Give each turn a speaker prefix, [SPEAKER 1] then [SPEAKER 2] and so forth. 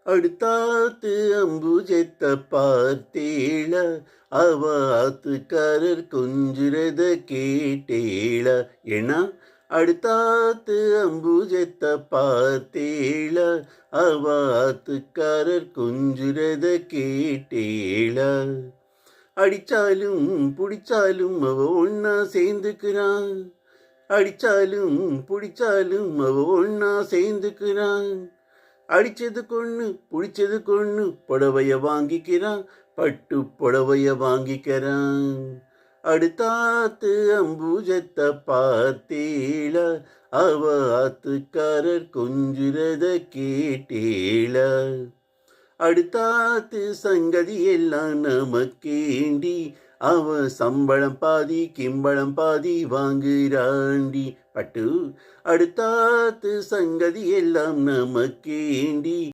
[SPEAKER 1] அடுத்தாத்து அம்புஜத்தை பார்த்தேள, அவ ஆத்துக்காரர் கொஞ்சுறத கேட்டேள. ஏன்னா அடுத்தாத்து அம்புஜத்தை பார்த்தேள, அவ ஆத்துக்காரர் கொஞ்சுறத கேட்டேள. அடிச்சாலும் புடிச்சாலும் அவ ஒன்னா சேர்ந்துக்கிறான். அடிச்சாலும் புடிச்சாலும் அவ ஒன்னா சேர்ந்துக்கிறான். அடிச்சது கொண்ணு புடிச்சது கொண்ணு புடவைய வாங்கிக்கிறான். பட்டு புடவைய வாங்கிக்கிறான். அடுத்தாத்து அம்புஜத்தை பார்த்தேள, அவ ஆத்துக்காரர் கொஞ்சுறத கேட்டேள. அடுத்தாத்து சங்கதி எல்லாம் நமக்கேண்டி, அவன் சம்பளம் பாதி கிம்பளம் பாதி வாங்குறாண்டி. பட்டு அடுத்தாத்து சங்கதி எல்லாம் நமக்கேண்டி,